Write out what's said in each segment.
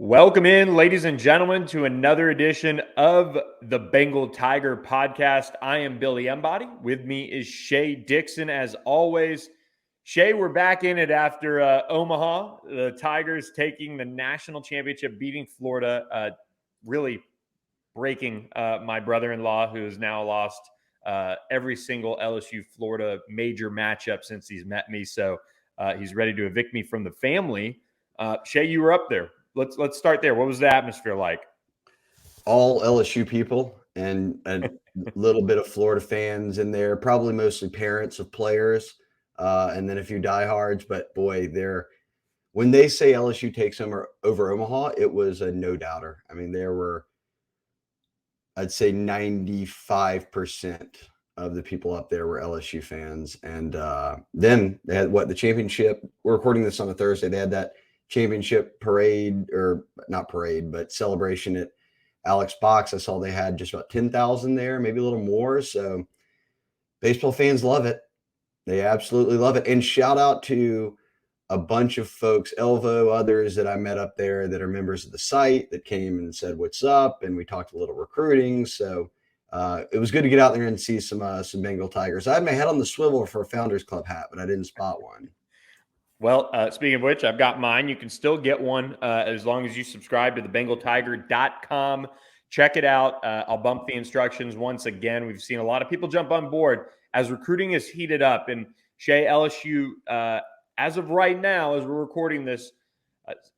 Welcome in, ladies and gentlemen, to another edition of the Bengal Tiger podcast. I am Billy Embody. With me is Shay Dixon, as always. Shay, we're back in it after Omaha. The Tigers taking the national championship, beating Florida, really breaking my brother-in-law, who has now lost every single LSU Florida major matchup since he's met me. So he's ready to evict me from the family. Shay, you were up there. Let's start there. What was the atmosphere like? All LSU people and a little bit of Florida fans in there, probably mostly parents of players, and then a few diehards. But boy, when they say LSU takes them over Omaha, it was a no doubter. I mean, there were, I'd say, 95% of the people up there were LSU fans, and then they had the championship. We're recording this on a Thursday. They had that championship parade, or not parade, but celebration at Alex Box. I saw they had just about 10,000 there, maybe a little more. So baseball fans love it. They absolutely love it. And shout out to a bunch of folks, Elvo, others that I met up there that are members of the site that came and said, "What's up?" And we talked a little recruiting. So it was good to get out there and see some Bengal Tigers. I had my head on the swivel for a Founders Club hat, but I didn't spot one. Well, speaking of which, I've got mine. You can still get one as long as you subscribe to the BengalTiger.com. Check it out. I'll bump the instructions once again. We've seen a lot of people jump on board as recruiting is heated up. And Shay, LSU, as of right now, as we're recording this,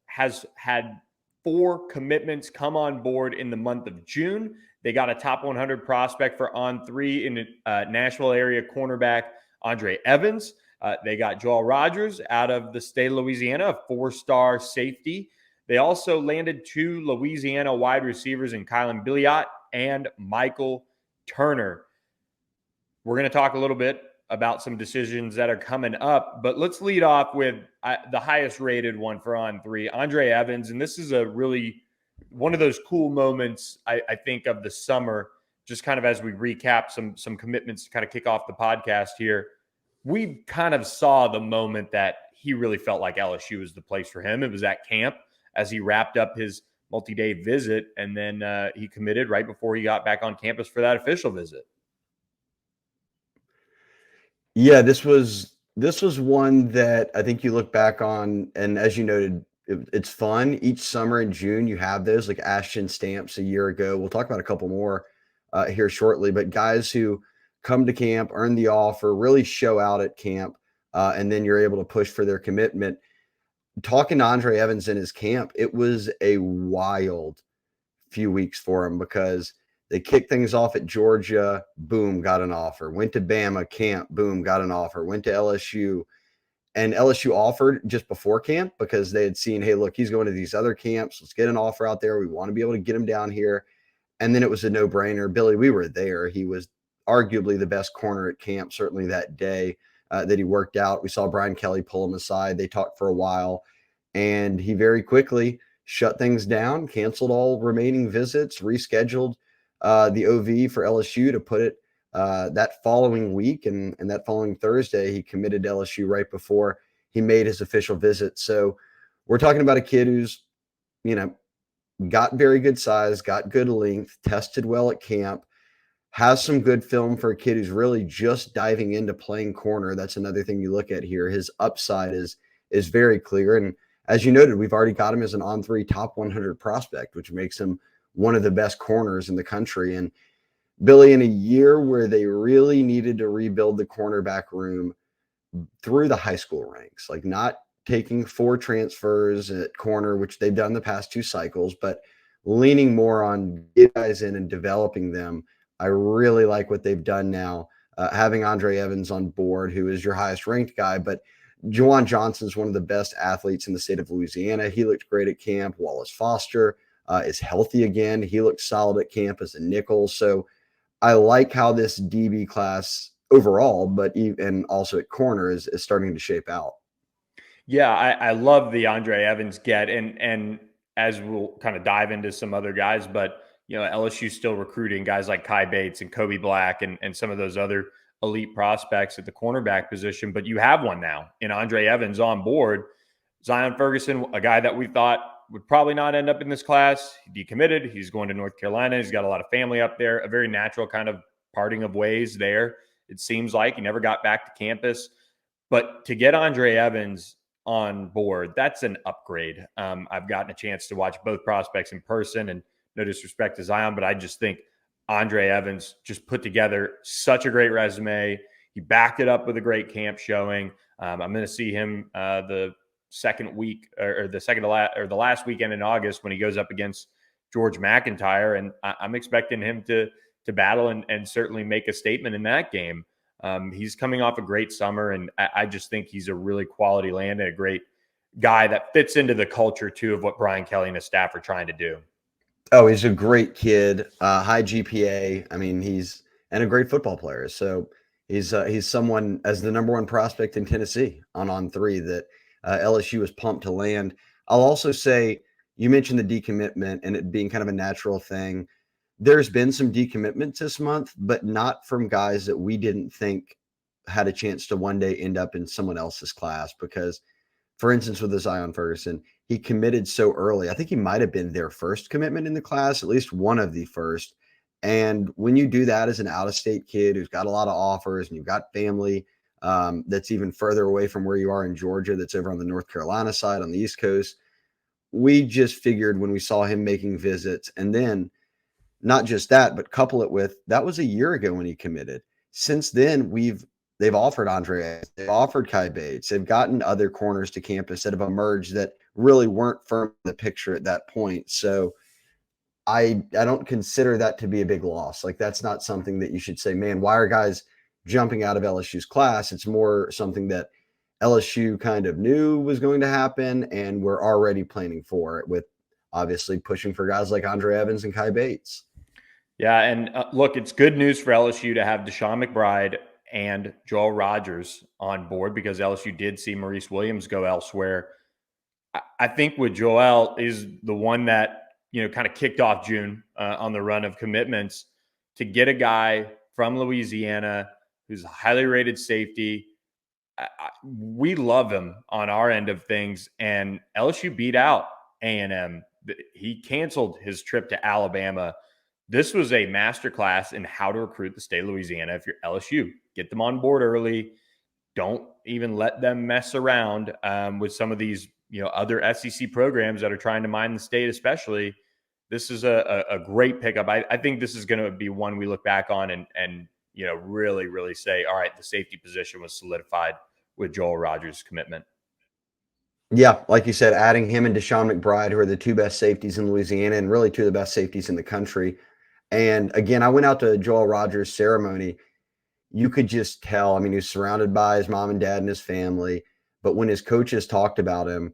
has had 4 commitments come on board in the month of June. They got a top 100 prospect for On3 in Nashville area cornerback Andre Evans. They got Joel Rogers out of the state of Louisiana, a 4-star safety. They also landed 2 Louisiana wide receivers in Kylan Billiot and Michael Turner. We're going to talk a little bit about some decisions that are coming up, but let's lead off with the highest rated one for On3, Andre Evans. And this is a really one of those cool moments, I think, of the summer, just kind of as we recap some commitments to kind of kick off the podcast here. We kind of saw the moment that he really felt like LSU was the place for him. It was at camp as he wrapped up his multi-day visit, and then he committed right before he got back on campus for that official visit. Yeah, this was one that I think you look back on, and as you noted, it's fun. Each summer in June, you have those, like Ashton Stamps a year ago. We'll talk about a couple more here shortly, but guys who come to camp, earn the offer, really show out at camp, and then you're able to push for their commitment. Talking to Andre Evans in his camp, it was a wild few weeks for him because they kicked things off at Georgia, boom, got an offer. Went to Bama, camp, boom, got an offer. Went to LSU, and LSU offered just before camp because they had seen, hey, look, he's going to these other camps. Let's get an offer out there. We want to be able to get him down here. And then it was a no-brainer. Billy, we were there. He was arguably the best corner at camp, certainly that day that he worked out. We saw Brian Kelly pull him aside. They talked for a while, and he very quickly shut things down, canceled all remaining visits, rescheduled the OV for LSU to put it that following week. And that following Thursday, he committed to LSU right before he made his official visit. So we're talking about a kid who's, got very good size, got good length, tested well at camp, has some good film for a kid who's really just diving into playing corner. That's another thing you look at here. His upside is very clear. And as you noted, we've already got him as an On3 top 100 prospect, which makes him one of the best corners in the country. And Billy, in a year where they really needed to rebuild the cornerback room through the high school ranks, like not taking 4 transfers at corner, which they've done the past 2 cycles, but leaning more on get guys in and developing them. I really like what they've done now, having Andre Evans on board, who is your highest ranked guy, but Juwan Johnson is one of the best athletes in the state of Louisiana. He looked great at camp. Wallace Foster is healthy again. He looked solid at camp as a nickel. So I like how this DB class overall, but even also at corner is starting to shape out. Yeah, I love the Andre Evans get, and as we'll kind of dive into some other guys, but LSU's still recruiting guys like Kai Bates and Kobe Black and some of those other elite prospects at the cornerback position. But you have one now in Andre Evans on board. Zion Ferguson, a guy that we thought would probably not end up in this class. He decommitted. He's going to North Carolina. He's got a lot of family up there. A very natural kind of parting of ways there. It seems like he never got back to campus. But to get Andre Evans on board, that's an upgrade. I've gotten a chance to watch both prospects in person, and no disrespect to Zion, but I just think Andre Evans just put together such a great resume. He backed it up with a great camp showing. I'm going to see him the second week or the last weekend in August when he goes up against George McIntyre, and I'm expecting him to battle and certainly make a statement in that game. He's coming off a great summer, and I just think he's a really quality land and a great guy that fits into the culture too of what Brian Kelly and his staff are trying to do. Oh, he's a great kid, high GPA. I mean, he's and a great football player. So he's someone as the number one prospect in Tennessee on3 that LSU is pumped to land. I'll also say you mentioned the decommitment and it being kind of a natural thing. There's been some decommitments this month, but not from guys that we didn't think had a chance to one day end up in someone else's class. Because, for instance, with the Zion Ferguson, he committed so early. I think he might have been their first commitment in the class, at least one of the first. And when you do that as an out-of-state kid who's got a lot of offers and you've got family that's even further away from where you are in Georgia, that's over on the North Carolina side on the East Coast, we just figured when we saw him making visits, and then not just that, but couple it with that was a year ago when he committed. Since then, they've offered Andre, they've offered Kai Bates, they've gotten other corners to campus that have emerged that really weren't firm in the picture at that point. So I don't consider that to be a big loss. Like, that's not something that you should say, man, why are guys jumping out of LSU's class? It's more something that LSU kind of knew was going to happen and we're already planning for it, with obviously pushing for guys like Andre Evans and Kai Bates. Yeah, and look, it's good news for LSU to have Deshaun McBride and Joel Rogers on board, because LSU did see Maurice Williams go elsewhere. I think with Joel is the one that, kind of kicked off June on the run of commitments, to get a guy from Louisiana who's a highly rated safety. We love him on our end of things, and LSU beat out A&M. He canceled his trip to Alabama. This was a masterclass in how to recruit the state of Louisiana. If you're LSU, get them on board early. Don't even let them mess around with some of these, other SEC programs that are trying to mine the state, especially. This is a great pickup. I think this is going to be one we look back on and really, really say, all right, the safety position was solidified with Joel Rogers' commitment. Yeah, like you said, adding him and Deshaun McBride, who are the two best safeties in Louisiana and really two of the best safeties in the country. And again, I went out to Joel Rogers' ceremony. You could just tell. I mean, he was surrounded by his mom and dad and his family. But when his coaches talked about him,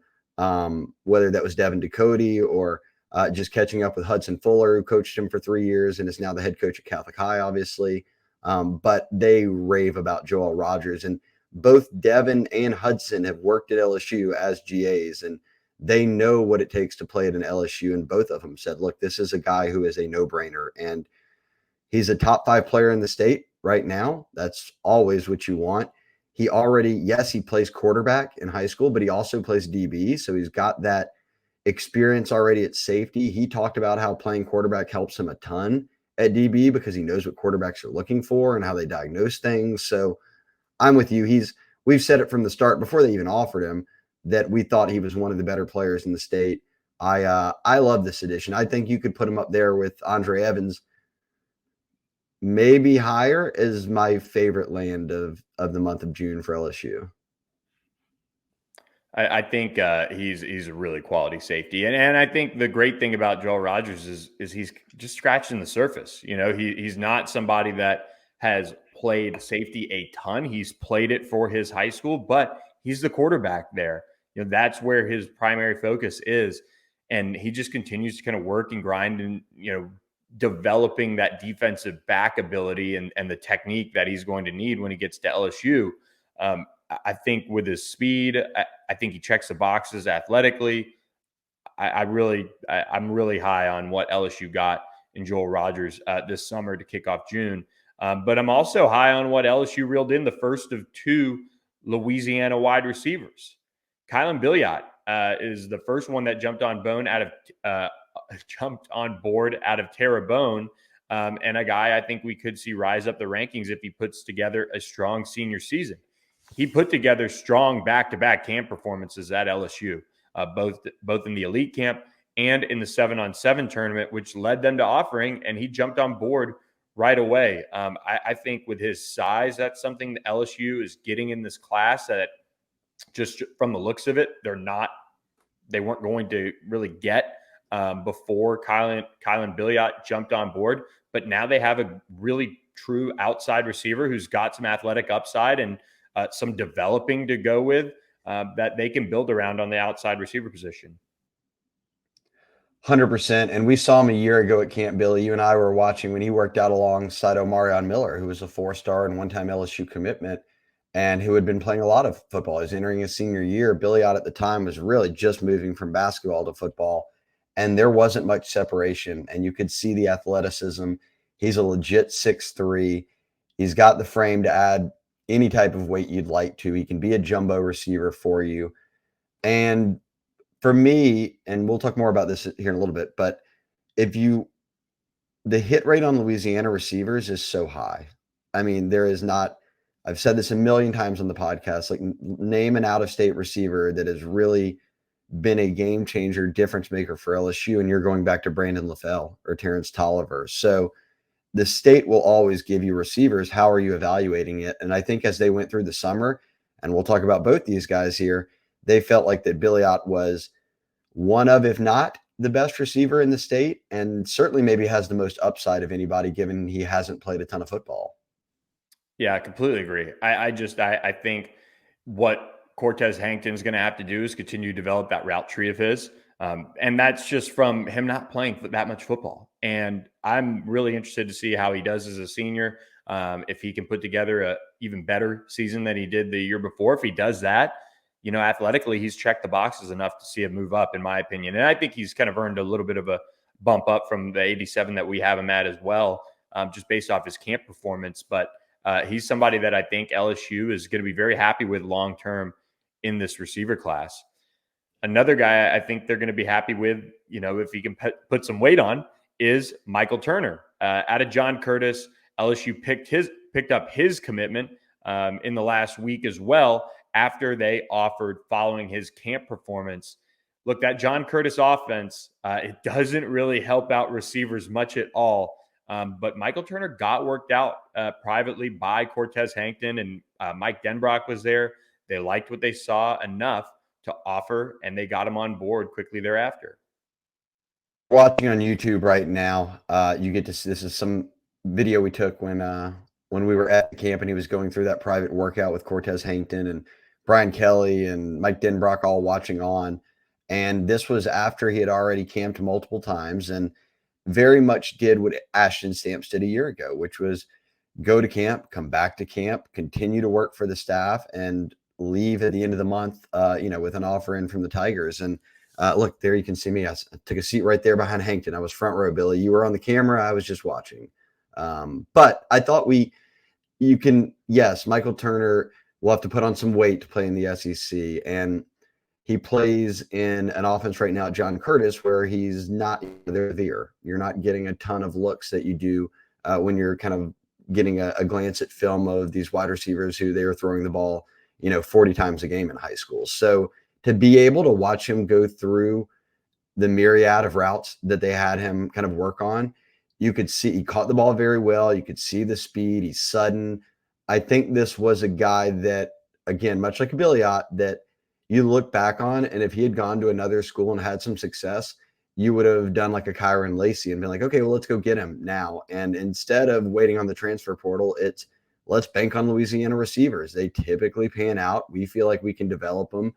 whether that was Devin Ducote or just catching up with Hudson Fuller, who coached him for 3 years and is now the head coach at Catholic High, obviously. But they rave about Joel Rogers. And both Devin and Hudson have worked at LSU as GAs, and they know what it takes to play at an LSU. And both of them said, look, this is a guy who is a no-brainer. And he's a top 5 player in the state right now. That's always what you want. He already, yes, he plays quarterback in high school, but he also plays DB. So he's got that experience already at safety. He talked about how playing quarterback helps him a ton at DB because he knows what quarterbacks are looking for and how they diagnose things. So I'm with you. We've said it from the start before they even offered him that we thought he was one of the better players in the state. I love this addition. I think you could put him up there with Andre Evans, maybe higher, as my favorite land of the month of June for LSU. I think he's a really quality safety, and I think the great thing about Joel Rogers is he's just scratching the surface. He's not somebody that has played safety a ton. He's played it for his high school, but he's the quarterback there. That's where his primary focus is, and he just continues to kind of work and grind and developing that defensive back ability and the technique that he's going to need when he gets to LSU. I think with his speed, I think he checks the boxes athletically. I'm really high on what LSU got in Joel Rogers this summer to kick off June. But I'm also high on what LSU reeled in, the first of 2 Louisiana wide receivers. Kylan Billiot is the first one that jumped on board out of Terrebonne, and a guy I think we could see rise up the rankings if he puts together a strong senior season. He put together strong back-to-back camp performances at LSU, both in the elite camp and in the 7-on-7 tournament, which led them to offering, and he jumped on board right away. I think with his size, that's something that LSU is getting in this class that just from the looks of it, they weren't going to really get before Kylan Billiot jumped on board. But now they have a really true outside receiver who's got some athletic upside and some developing to go with that they can build around on the outside receiver position. 100%. And we saw him a year ago at Camp Billy. You and I were watching when he worked out alongside Omarion Miller, who was a 4-star and one-time LSU commitment and who had been playing a lot of football. He was entering his senior year. Billiot at the time was really just moving from basketball to football, and there wasn't much separation, and you could see the athleticism. He's a legit 6'3". He's got the frame to add any type of weight you'd like to. He can be a jumbo receiver for you. And for me, and we'll talk more about this here in a little bit, but the hit rate on Louisiana receivers is so high. I mean, there is not, I've said this a million times on the podcast, like name an out-of-state receiver that has really been a game changer, difference maker for LSU, and you're going back to Brandon LaFell or Terrence Tolliver. So the state will always give you receivers. How are you evaluating it? And I think as they went through the summer, and we'll talk about both these guys here, they felt like that Billiot was one of, if not the best receiver in the state, and certainly maybe has the most upside of anybody, given he hasn't played a ton of football. Yeah, I completely agree. I think what Cortez Hankton is going to have to do is continue to develop that route tree of his. And that's just from him not playing that much football. And I'm really interested to see how he does as a senior. If he can put together a even better season than he did the year before. If he does that, athletically, he's checked the boxes enough to see him move up, in my opinion. And I think he's kind of earned a little bit of a bump up from the 87 that we have him at as well, just based off his camp performance. But he's somebody that I think LSU is going to be very happy with long-term in this receiver class. Another guy I think they're going to be happy with, if he can put some weight on, is Michael Turner. Out of John Curtis, LSU picked up his commitment in the last week as well, after they offered following his camp performance. Look, that John Curtis offense, it doesn't really help out receivers much at all. But Michael Turner got worked out privately by Cortez Hankton, and Mike Denbrock was there. They liked what they saw enough to offer, and they got him on board quickly thereafter. Watching on YouTube right now, you get to see, this is some video we took when we were at the camp and he was going through that private workout with Cortez Hankton and Brian Kelly and Mike Denbrock all watching on. And this was after he had already camped multiple times and very much did what Ashton Stamps did a year ago, which was go to camp, come back to camp, continue to work for the staff, and leave at the end of the month, with an offer in from the Tigers. And look, there you can see me. I took a seat right there behind Hankton. I was front row, Billy. You were on the camera. I was just watching. But I thought Michael Turner will have to put on some weight to play in the SEC. And he plays in an offense right now at John Curtis where he's not there. You're not getting a ton of looks that you do when you're kind of getting a glance at film of these wide receivers who they were throwing the ball, 40 times a game in high school. So to be able to watch him go through the myriad of routes that they had him kind of work on, you could see he caught the ball very well. You could see the speed. He's sudden. I think this was a guy that, again, much like a Billiot, that you look back on, and if he had gone to another school and had some success, you would have done like a Kyron Lacey and been like, okay, well, let's go get him now. And instead of waiting on the transfer portal, it's let's bank on Louisiana receivers. They typically pan out. We feel like we can develop them.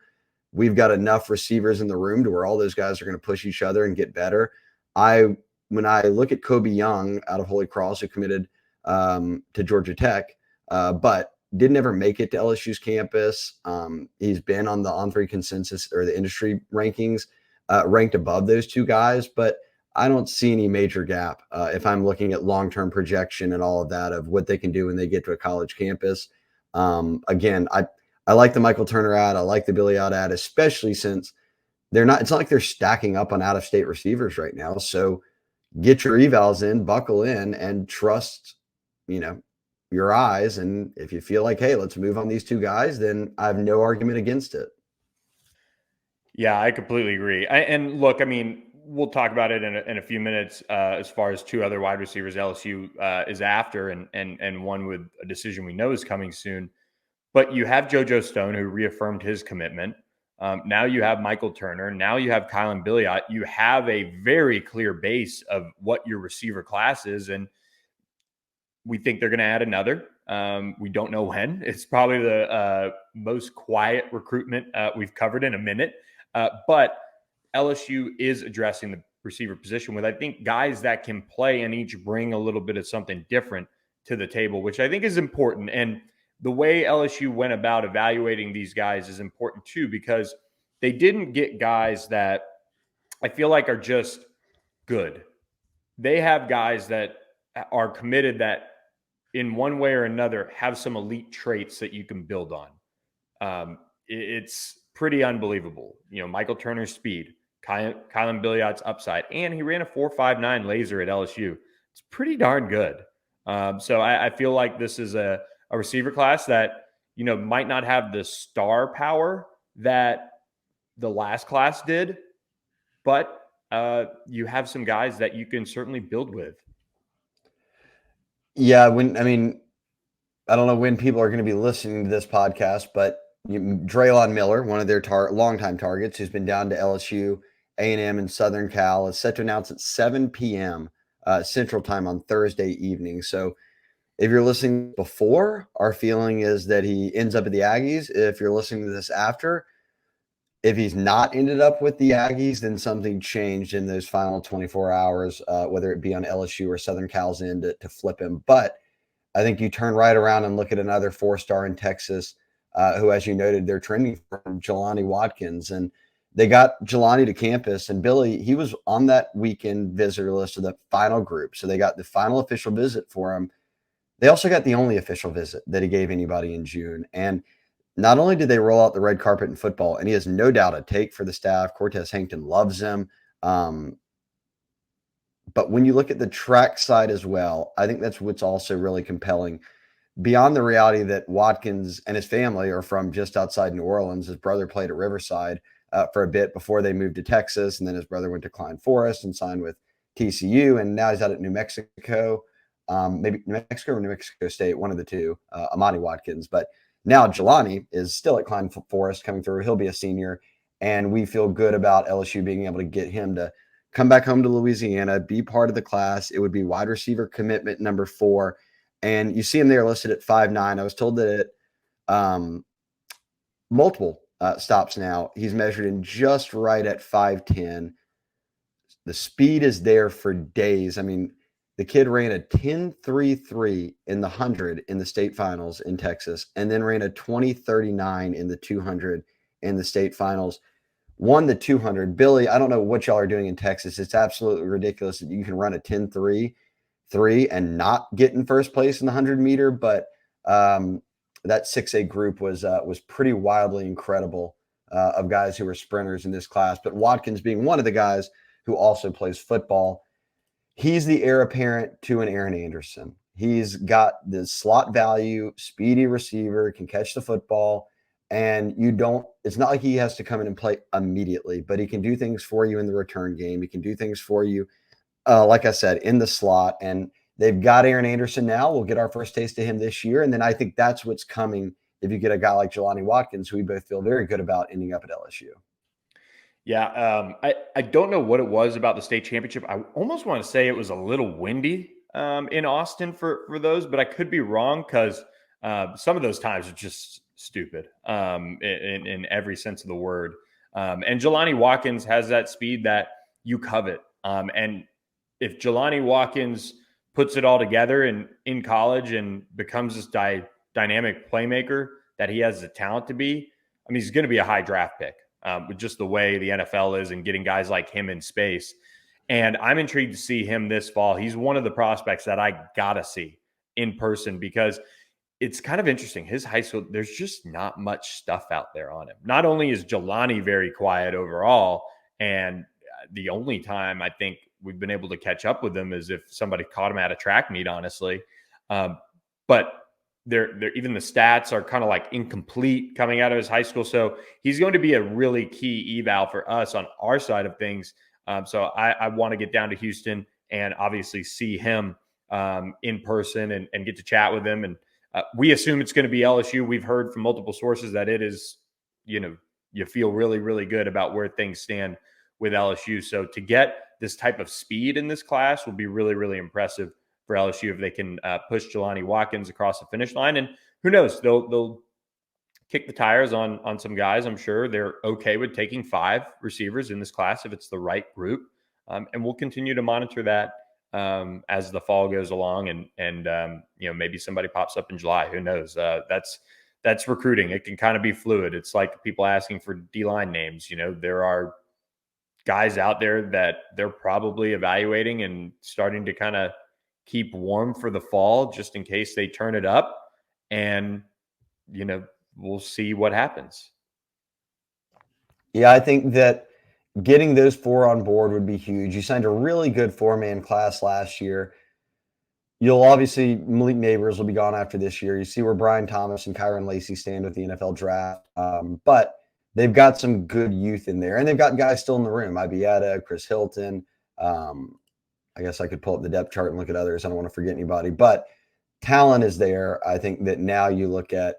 We've got enough receivers in the room to where all those guys are going to push each other and get better. When I look at Kobe Young out of Holy Cross, who committed to Georgia Tech, but didn't ever make it to LSU's campus. He's been on the On3 consensus or the industry rankings, ranked above those two guys, but I don't see any major gap if I'm looking at long-term projection and all of that of what they can do when they get to a college campus. Again, I like the Michael Turner ad. I like the Billiot ad, especially since it's not like they're stacking up on out-of-state receivers right now. So get your evals in, buckle in, and trust, your eyes. And if you feel like, hey, let's move on these two guys, then I have no argument against it. Yeah, I completely agree. And look, I mean, we'll talk about it in a few minutes as far as two other wide receivers LSU is after, and one with a decision we know is coming soon. But you have JoJo Stone, who reaffirmed his commitment. Now you have Michael Turner. Now you have Kylan Billiot. You have a very clear base of what your receiver class is, and we think they're going to add another. We don't know when. It's probably the most quiet recruitment we've covered in a minute. But LSU is addressing the receiver position with, I think, guys that can play and each bring a little bit of something different to the table, which I think is important. And the way LSU went about evaluating these guys is important too, because they didn't get guys that I feel like are just good. They have guys that are committed that in one way or another have some elite traits that you can build on. It's pretty unbelievable. Michael Turner's speed, Kylan Billiot's upside, and he ran a 4.59 laser at LSU. It's pretty darn good. So I feel like this is a receiver class that, might not have the star power that the last class did, but you have some guys that you can certainly build with. Yeah, I don't know when people are going to be listening to this podcast, but Draylon Miller, one of their longtime targets, who's been down to LSU, A&M, and Southern Cal, is set to announce at 7 p.m. Central Time on Thursday evening. So if you're listening before, our feeling is that he ends up at the Aggies. If you're listening to this after, if he's not ended up with the Aggies, then something changed in those final 24 hours, whether it be on LSU or Southern Cal's end to flip him. But I think you turn right around and look at another four-star in Texas, who, as you noted, they're trending from Jelani Watkins. And they got Jelani to campus, and Billy, he was on that weekend visitor list of the final group. So they got the final official visit for him. They also got the only official visit that he gave anybody in June. And not only did they roll out the red carpet in football, and he has no doubt a take for the staff. Cortez Hankton loves him. But when you look at the track side as well, I think that's what's also really compelling. Beyond the reality that Watkins and his family are from just outside New Orleans, his brother played at Riverside for a bit before they moved to Texas, and then his brother went to Klein Forest and signed with TCU, and now he's out at New Mexico, maybe New Mexico or New Mexico State, one of the two, Amani Watkins. But now Jelani is still at Klein Forest coming through. He'll be a senior, and we feel good about LSU being able to get him to come back home to Louisiana, be part of the class. It would be wide receiver commitment number 4. And you see him there listed at 5'9". I was told that multiple stops now, he's measured in just right at 5'10". The speed is there for days. I mean, the kid ran a 10.33 in the 100 in the state finals in Texas, and then ran a 20.39 in the 200 in the state finals. Won the 200. Billy, I don't know what y'all are doing in Texas. It's absolutely ridiculous that you can run a 10.3 and not get in first place in the 100-meter, but that 6A group was pretty wildly incredible of guys who were sprinters in this class. But Watkins being one of the guys who also plays football, he's the heir apparent to an Aaron Anderson. He's got the slot value, speedy receiver, can catch the football. And it's not like he has to come in and play immediately, but he can do things for you in the return game. He can do things for you, like I said, in the slot. And they've got Aaron Anderson now. We'll get our first taste of him this year. And then I think that's what's coming if you get a guy like Jelani Watkins, who we both feel very good about ending up at LSU. Yeah, I don't know what it was about the state championship. I almost want to say it was a little windy in Austin for those, but I could be wrong because some of those times are just stupid in every sense of the word. And Jelani Watkins has that speed that you covet. And if Jelani Watkins puts it all together in college and becomes this dynamic playmaker that he has the talent to be, I mean, he's going to be a high draft pick with just the way the NFL is and getting guys like him in space. And I'm intrigued to see him this fall. He's one of the prospects that I got to see in person because it's kind of interesting. His high school, there's just not much stuff out there on him. Not only is Jelani very quiet overall, and the only time I think we've been able to catch up with him is if somebody caught him at a track meet, honestly. But they're even the stats are kind of like incomplete coming out of his high school. So he's going to be a really key eval for us on our side of things. So I want to get down to Houston and obviously see him in person and get to chat with him. And we assume it's going to be LSU. We've heard from multiple sources that it is, you feel really, really good about where things stand with LSU. So to get this type of speed in this class will be really, really impressive for LSU if they can push Jelani Watkins across the finish line. And who knows, they'll kick the tires on some guys. I'm sure they're okay with taking 5 receivers in this class if it's the right group. And we'll continue to monitor that as the fall goes along, and maybe somebody pops up in July. Who knows? That's recruiting. It can kind of be fluid. It's like people asking for D-line names. There are guys out there that they're probably evaluating and starting to kind of keep warm for the fall, just in case they turn it up. And we'll see what happens. Yeah, I think that getting those 4 on board would be huge. You signed a really good 4-man class last year. You'll obviously, Malik Neighbors will be gone after this year. You see where Brian Thomas and Kyron Lacey stand with the NFL draft. But they've got some good youth in there, and they've got guys still in the room. Ibieta, Chris Hilton. I guess I could pull up the depth chart and look at others. I don't want to forget anybody, but talent is there. I think that now you look at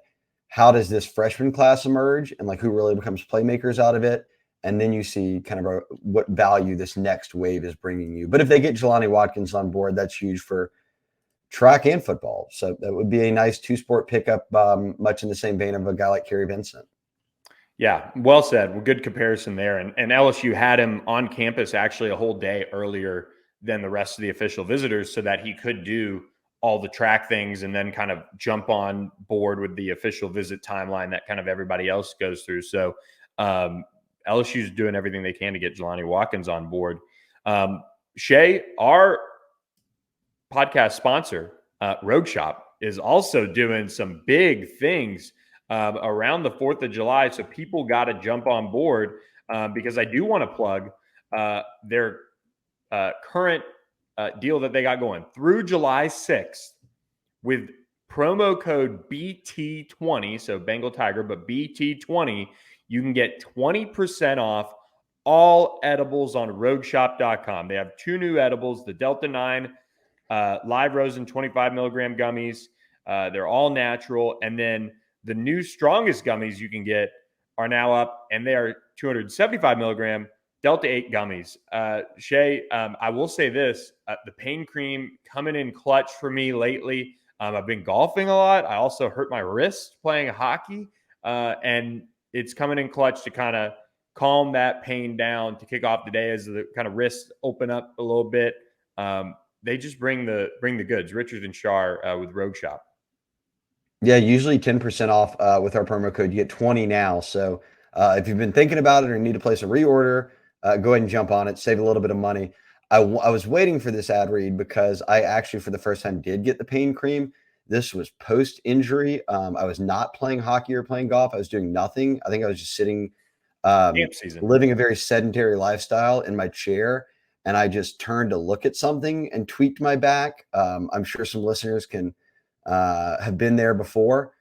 how does this freshman class emerge and like who really becomes playmakers out of it. And then you see kind of what value this next wave is bringing you. But if they get Jelani Watkins on board, that's huge for track and football. So that would be a nice 2-sport pickup, much in the same vein of a guy like Kerry Vincent. Yeah, well said. Well, good comparison there. And LSU had him on campus actually a whole day earlier than the rest of the official visitors so that he could do all the track things and then kind of jump on board with the official visit timeline that kind of everybody else goes through. So LSU is doing everything they can to get Jelani Watkins on board. Shay, our podcast sponsor, Road Shop, is also doing some big things around the 4th of July. So people got to jump on board because I do want to plug their current deal that they got going through July 6th with promo code BT20. So Bengal Tiger, but BT20, you can get 20% off all edibles on roadshop.com. They have 2 new edibles, the Delta 9 live rosin 25 milligram gummies. They're all natural. And then the new strongest gummies you can get are now up, and they are 275 milligram Delta 8 gummies. Shay, I will say this, the pain cream coming in clutch for me lately. I've been golfing a lot. I also hurt my wrist playing hockey, and it's coming in clutch to kind of calm that pain down to kick off the day as the kind of wrists open up a little bit. They just bring the goods. Richard and Shar with Road Shop. Yeah, usually 10% off with our promo code. You get 20 now. So if you've been thinking about it or need to place a reorder, go ahead and jump on it. Save a little bit of money. I was waiting for this ad read because I actually, for the first time, did get the pain cream. This was post-injury. I was not playing hockey or playing golf. I was doing nothing. I think I was just sitting, living a very sedentary lifestyle in my chair. And I just turned to look at something and tweaked my back. I'm sure some listeners can have been there before.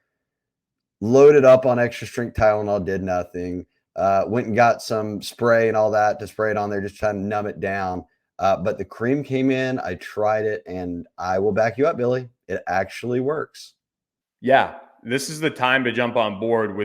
Loaded up on extra strength Tylenol, did nothing. Went and got some spray and all that to spray it on there, just trying to numb it down. But the cream came in, I tried it, and I will back you up, Billy. It actually works. Yeah, this is the time to jump on board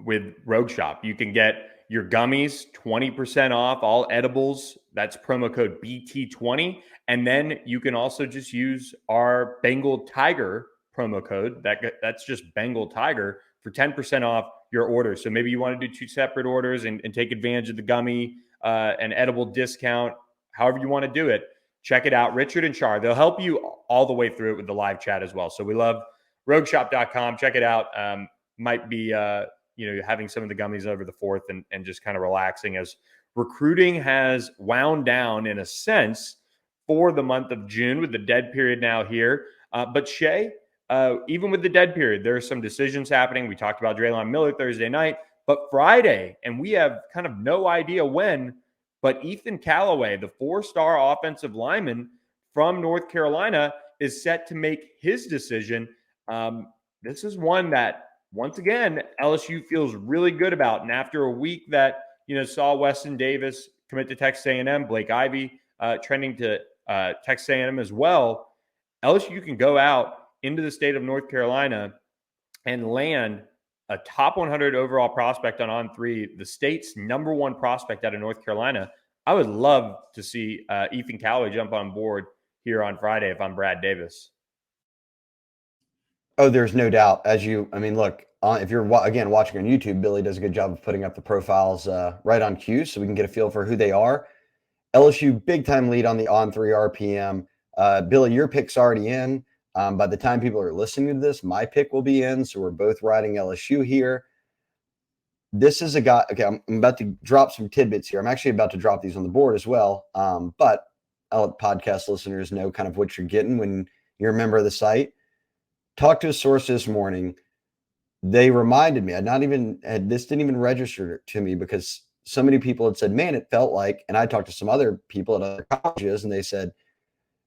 with Road Shop. You can get your gummies 20% off, all edibles. That's promo code BT20. And then you can also just use our Bengal Tiger promo code. That's just Bengal Tiger for 10% off your order. So maybe you want to do 2 separate orders and take advantage of the gummy and edible discount, however you want to do it. Check it out. Richard and Shar, they'll help you all the way through it with the live chat as well. So we love roadshop.com. Check it out. Might be having some of the gummies over the 4th and just kind of relaxing as recruiting has wound down in a sense for the month of June with the dead period now here. But Shay, even with the dead period, there are some decisions happening. We talked about Draylon Miller Thursday night, but Friday, and we have kind of no idea when, but Ethan Callaway, the 4-star offensive lineman from North Carolina, is set to make his decision. This is one that, once again, LSU feels really good about. And after a week that, saw Weston Davis commit to Texas A&M, Blake Ivy trending to Texas A&M as well, LSU can go out into the state of North Carolina and land a top 100 overall prospect on On3, the state's number one prospect out of North Carolina. I would love to see Ethan Callaway jump on board here on Friday if I'm Brad Davis. Oh, there's no doubt. Look, if you're again watching on YouTube, Billy does a good job of putting up the profiles right on cue, so we can get a feel for who they are. LSU big time lead on the On3 RPM. Billy, your pick's already in. By the time people are listening to this, my pick will be in. So we're both riding LSU here. This is a guy. Okay, I'm about to drop some tidbits here. I'm actually about to drop these on the board as well. But I'll let podcast listeners know kind of what you're getting when you're a member of the site. Talked to a source this morning. They reminded me. This didn't even register to me because so many people had said, man, it felt like, and I talked to some other people at other colleges and they said,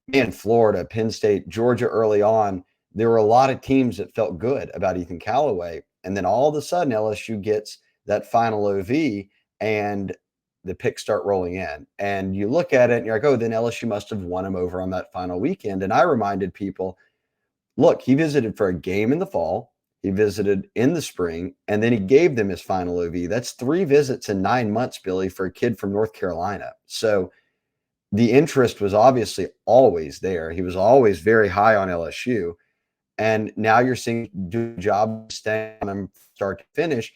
man, Florida, Penn State, Georgia early on, there were a lot of teams that felt good about Ethan Callaway. And then all of a sudden LSU gets that final OV and the picks start rolling in. And you look at it and you're like, oh, then LSU must have won him over on that final weekend. And I reminded people, look, he visited for a game in the fall. He visited in the spring, and then he gave them his final OV. That's 3 visits in 9 months, Billy, for a kid from North Carolina. So the interest was obviously always there. He was always very high on LSU. And now you're seeing do a job staying on him start to finish.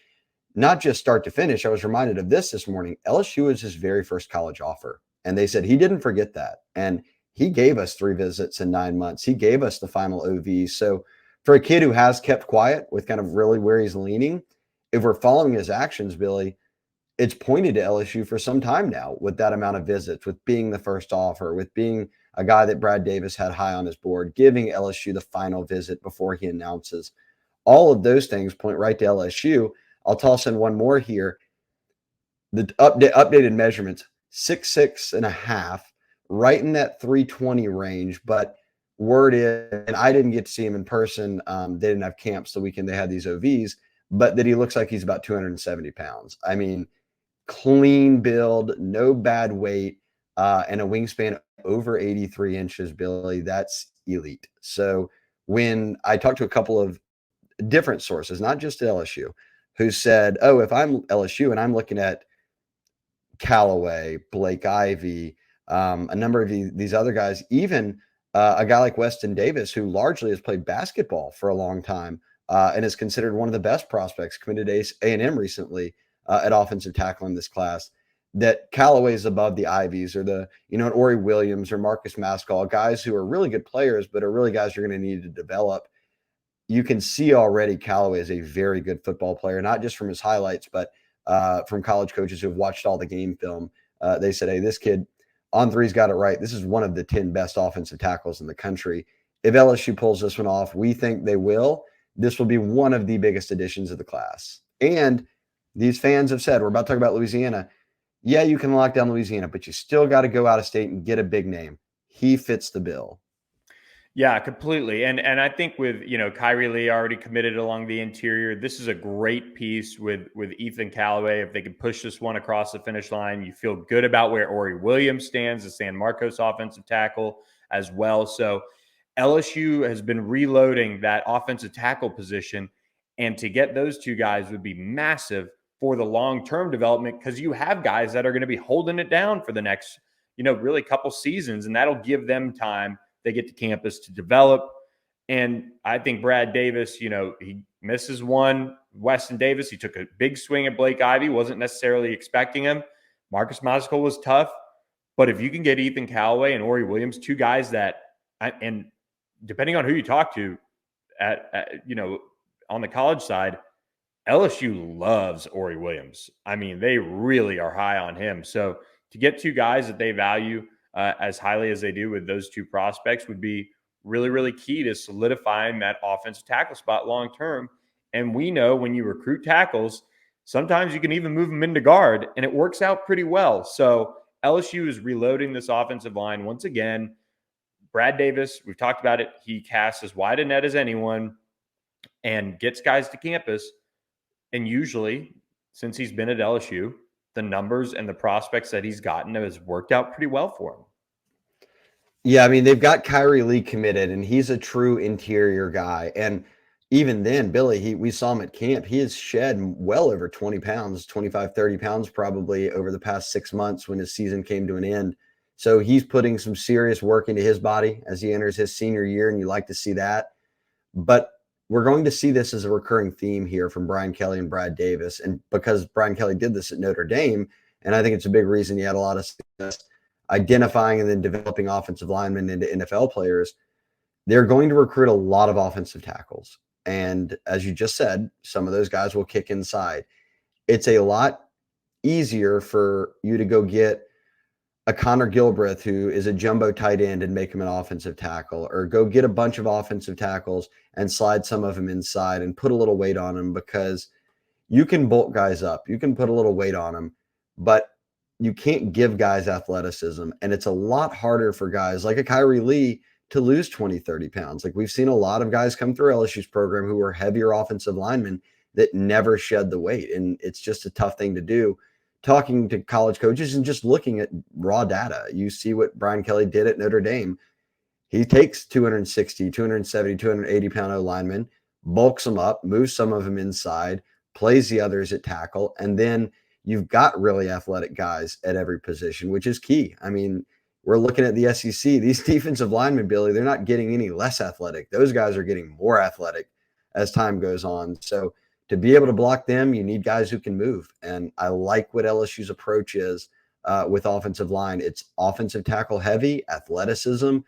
Not just start to finish. I was reminded of this morning. LSU was his very first college offer. And they said he didn't forget that. And he gave us 3 visits in 9 months. He gave us the final OV. So for a kid who has kept quiet with kind of really where he's leaning, if we're following his actions, Billy, it's pointed to LSU for some time now with that amount of visits, with being the first offer, with being a guy that Brad Davis had high on his board, giving LSU the final visit before he announces. All of those things point right to LSU. I'll toss in one more here. The updated measurements, 6'6.5", right in that 320 range. But word is, and I didn't get to see him in person. They didn't have camps the weekend they had these OVs, but that he looks like he's about 270 pounds. I mean, clean build, no bad weight, and a wingspan over 83 inches, Billy. That's elite. So when I talked to a couple of different sources, not just LSU, who said, oh, if I'm LSU and I'm looking at Callaway, Blake Ivy, a number of these other guys, even a guy like Weston Davis, who largely has played basketball for a long time and is considered one of the best prospects, committed to A&M recently at offensive tackle in this class, that Callaway is above the Ivies or Ori Williams or Marcus Maskell, guys who are really good players, but are really guys you're going to need to develop. You can see already Callaway is a very good football player, not just from his highlights, but from college coaches who have watched all the game film. They said, hey, this kid On3's got it right. This is one of the 10 best offensive tackles in the country. If LSU pulls this one off, we think they will. This will be one of the biggest additions of the class. And these fans have said, we're about to talk about Louisiana. Yeah, you can lock down Louisiana, but you still got to go out of state and get a big name. He fits the bill. Yeah, completely. And I think with, Kyrie Lee already committed along the interior, this is a great piece with Ethan Callaway. If they can push this one across the finish line, you feel good about where Ori Williams stands, the San Marcos offensive tackle as well. So LSU has been reloading that offensive tackle position, and to get those two guys would be massive for the long-term development, because you have guys that are going to be holding it down for the next, really couple seasons, and that'll give them time. They get to campus to develop. And I think Brad Davis, he misses one. Weston Davis, he took a big swing at Blake Ivy, wasn't necessarily expecting him. Marcus Maskell was tough. But if you can get Ethan Callaway and Ori Williams, two guys that, and depending on who you talk to on the college side, LSU loves Ori Williams. I mean, they really are high on him. So to get two guys that they value as highly as they do with those two prospects would be really, really key to solidifying that offensive tackle spot long term. And we know when you recruit tackles, sometimes you can even move them into guard, and it works out pretty well. So LSU is reloading this offensive line once again. Brad Davis, we've talked about it. He casts as wide a net as anyone and gets guys to campus. And usually, since he's been at LSU, the numbers and the prospects that he's gotten has worked out pretty well for him. Yeah, I mean, they've got Kyrie Lee committed, and he's a true interior guy. And even then, Billy, we saw him at camp. He has shed well over 20 pounds, 25, 30 pounds probably over the past 6 months when his season came to an end. So he's putting some serious work into his body as he enters his senior year, and you like to see that. But we're going to see this as a recurring theme here from Brian Kelly and Brad Davis. And because Brian Kelly did this at Notre Dame, and I think it's a big reason he had a lot of success identifying and then developing offensive linemen into NFL players, they're going to recruit a lot of offensive tackles. And as you just said, some of those guys will kick inside. It's a lot easier for you to go get a Connor Gilbreth, who is a jumbo tight end, and make him an offensive tackle, or go get a bunch of offensive tackles and slide some of them inside and put a little weight on them, because you can bulk guys up. You can put a little weight on them, but you can't give guys athleticism. And it's a lot harder for guys like a Kyrie Lee to lose 20, 30 pounds. Like we've seen a lot of guys come through LSU's program who are heavier offensive linemen that never shed the weight. And it's just a tough thing to do. Talking to college coaches and just looking at raw data, you see what Brian Kelly did at Notre Dame. He takes 260, 270, 280 pound O linemen, bulks them up, moves some of them inside, plays the others at tackle, and then you've got really athletic guys at every position, which is key. I mean, we're looking at the SEC. These defensive linemen, Billy, they're not getting any less athletic. Those guys are getting more athletic as time goes on. So to be able to block them, you need guys who can move. And I like what LSU's approach is with offensive line. It's offensive tackle heavy, athleticism.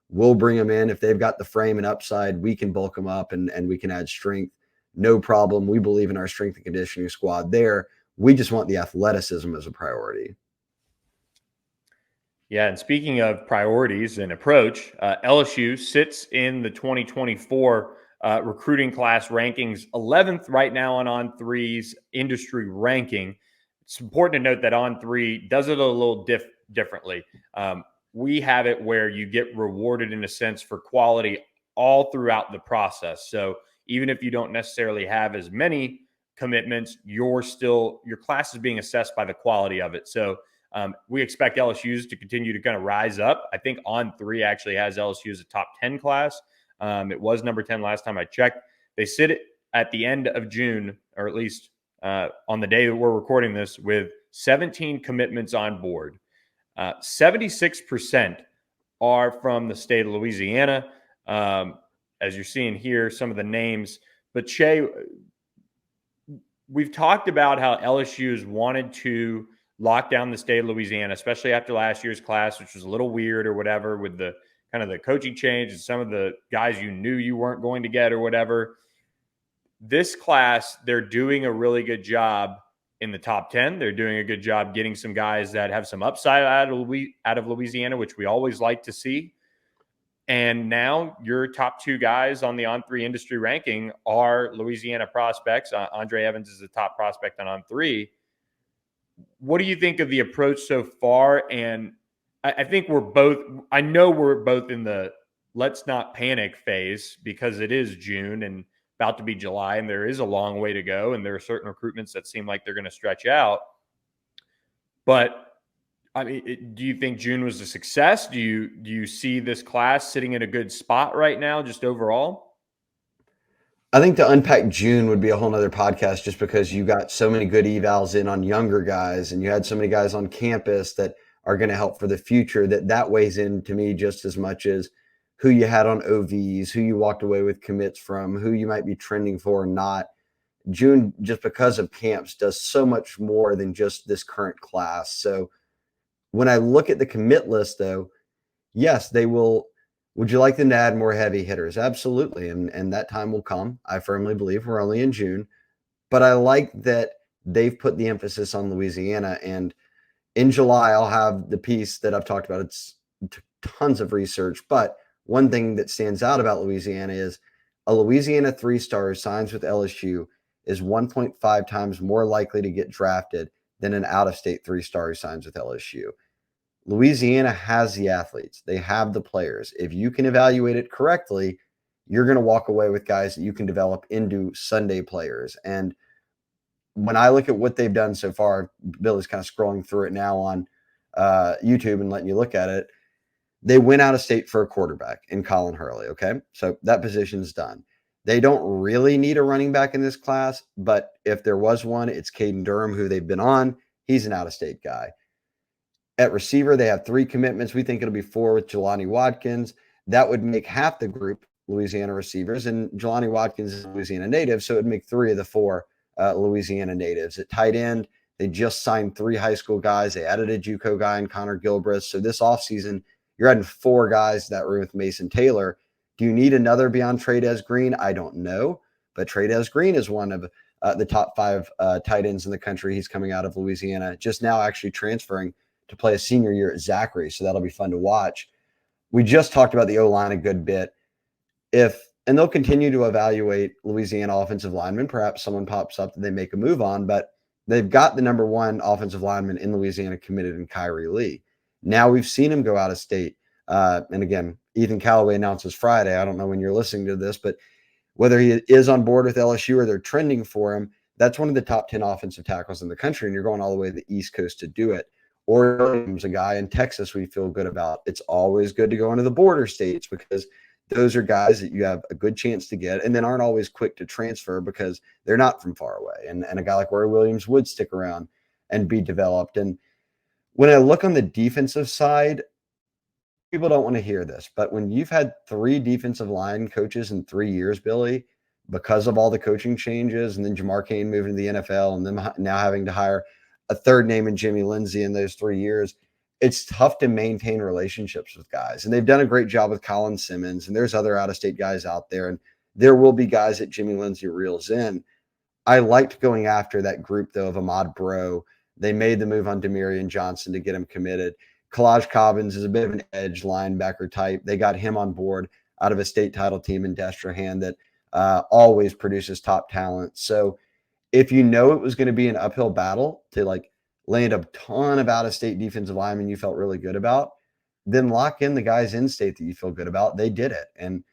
We'll bring them in. If they've got the frame and upside, we can bulk them up and we can add strength. No problem. We believe in our strength and conditioning squad there. We just want the athleticism as a priority. Yeah, and speaking of priorities and approach, LSU sits in the 2024 recruiting class rankings 11th right now on On3's industry ranking. It's important to note that On3 does it a little differently. We have it where you get rewarded in a sense for quality all throughout the process. So even if you don't necessarily have as many commitments, your class is being assessed by the quality of it. So we expect LSU's to continue to kind of rise up. I think On3 actually has LSU as a top 10 class. It was number 10 last time I checked. They sit at the end of June, or at least on the day that we're recording this, with 17 commitments on board. 76% are from the state of Louisiana. As you're seeing here, some of the names. But Shay, we've talked about how LSU has wanted to lock down the state of Louisiana, especially after last year's class, which was a little weird or whatever with the kind of the coaching change and some of the guys you knew you weren't going to get or whatever. This class, they're doing a really good job in the top 10. They're doing a good job getting some guys that have some upside out of Louisiana, which we always like to see. And now your top two guys on the On3 industry ranking are Louisiana prospects. Andre Evans is the top prospect on On3. What do you think of the approach so far? And I think I know we're both in the let's not panic phase because it is June and about to be July, and there is a long way to go. And there are certain recruitments that seem like they're going to stretch out. But I mean, do you think June was a success? Do you see this class sitting in a good spot right now, just overall? I think to unpack June would be a whole nother podcast, just because you got so many good evals in on younger guys and you had so many guys on campus that are going to help for the future, that weighs in to me just as much as who you had on OVs, who you walked away with commits from, who you might be trending for or not. June, just because of camps, does so much more than just this current class. So when I look at the commit list, though, yes, they will. Would you like them to add more heavy hitters? Absolutely. And that time will come. I firmly believe we're only in June. But I like that they've put the emphasis on Louisiana. And in July, I'll have the piece that I've talked about. It's tons of research, but one thing that stands out about Louisiana is a Louisiana 3-star who signs with LSU is 1.5 times more likely to get drafted than an out-of-state 3-star who signs with LSU. Louisiana has the athletes. They have the players. If you can evaluate it correctly, you're going to walk away with guys that you can develop into Sunday players. And when I look at what they've done so far, Billy's kind of scrolling through it now on YouTube and letting you look at it. They went out of state for a quarterback in Colin Hurley. Okay. So that position's done. They don't really need a running back in this class, but if there was one, it's Caden Durham, who they've been on. He's an out of state guy. At receiver, they have 3 commitments. We think it'll be 4 with Jelani Watkins. That would make half the group Louisiana receivers, and Jelani Watkins is a Louisiana native, so it would make 3 of the 4 Louisiana natives. At tight end, they just signed 3 high school guys. They added a JUCO guy in Connor Gilbreth. So this offseason, you're adding 4 guys to that room with Mason Taylor. Do you need another beyond Trades Green? I don't know, but Trades Green is one of the top 5 tight ends in the country. He's coming out of Louisiana, just now actually transferring to play a senior year at Zachary. So that'll be fun to watch. We just talked about the O-line a good bit. And they'll continue to evaluate Louisiana offensive linemen. Perhaps someone pops up that they make a move on, but they've got the number 1 offensive lineman in Louisiana committed in Kyrie Lee. Now we've seen him go out of state. And again, Ethan Callaway announces Friday. I don't know when you're listening to this, but whether he is on board with LSU or they're trending for him, that's one of the top 10 offensive tackles in the country. And you're going all the way to the East Coast to do it. Or Williams, a guy in Texas we feel good about. It's always good to go into the border states because those are guys that you have a good chance to get and then aren't always quick to transfer because they're not from far away. And a guy like Roy Williams would stick around and be developed. And when I look on the defensive side, people don't want to hear this, but when you've had 3 defensive line coaches in 3 years, Billy, because of all the coaching changes and then Jamar Cain moving to the NFL and them now having to hire a third name in Jimmy Lindsey in those 3 years, it's tough to maintain relationships with guys. And they've done a great job with Colin Simmons, and there's other out-of-state guys out there, and there will be guys that Jimmy Lindsey reels in. I liked going after that group, though, of Ahmad Bro. They made the move on Demarion Johnson to get him committed. Kalaj Cobbins is a bit of an edge linebacker type. They got him on board out of a state title team in Destrehan that always produces top talent. So if you know it was going to be an uphill battle to land a ton of out-of-state defensive linemen you felt really good about, then lock in the guys in state that you feel good about. They did it. And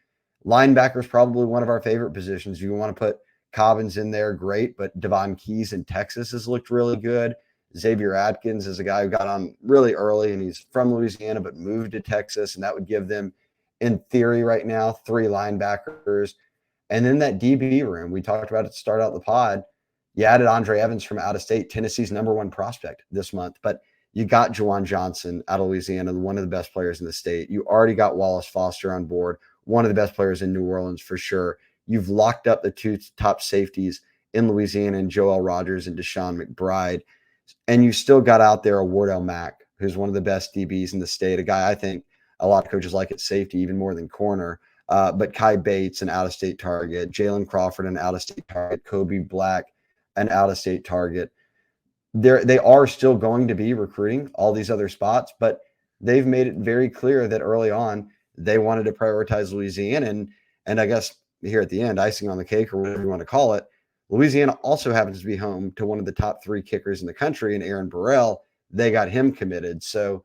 linebacker is probably one of our favorite positions. You want to put Cobbins in there, great, but Devon Keys in Texas has looked really good. Xavier Atkins is a guy who got on really early, and he's from Louisiana but moved to Texas, and that would give them, in theory right now, 3 linebackers. And then that DB room, we talked about it to start out the pod. You added Andre Evans from out of state, Tennessee's number 1 prospect this month, but you got Juwan Johnson out of Louisiana, one of the best players in the state. You already got Wallace Foster on board, one of the best players in New Orleans for sure. You've locked up the 2 top safeties in Louisiana and Joel Rogers and Deshaun McBride. And you still got out there a Wardell Mack, who's one of the best DBs in the state, a guy I think a lot of coaches like at safety, even more than corner. But Kai Bates, an out-of-state target, Jalen Crawford, an out-of-state target, Kobe Black, an out-of-state target. They are still going to be recruiting all these other spots, but they've made it very clear that early on they wanted to prioritize Louisiana. And I guess here at the end, icing on the cake or whatever you want to call it, Louisiana also happens to be home to one of the top 3 kickers in the country, and Aaron Burrell. They got him committed. So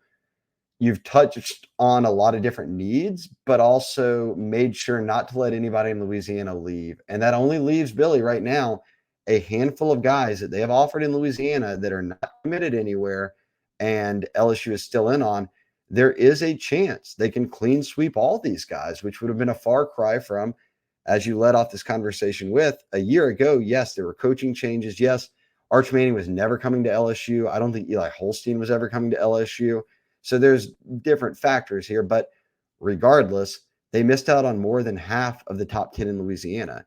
you've touched on a lot of different needs, but also made sure not to let anybody in Louisiana leave. And that only leaves, Billy, right now, a handful of guys that they have offered in Louisiana that are not committed anywhere, and LSU is still in on. There is a chance they can clean sweep all these guys, which would have been a far cry from, as you led off this conversation with, a year ago. Yes, there were coaching changes. Yes, Arch Manning was never coming to LSU. I don't think Eli Holstein was ever coming to LSU. So there's different factors here, but regardless, they missed out on more than half of the top 10 in Louisiana.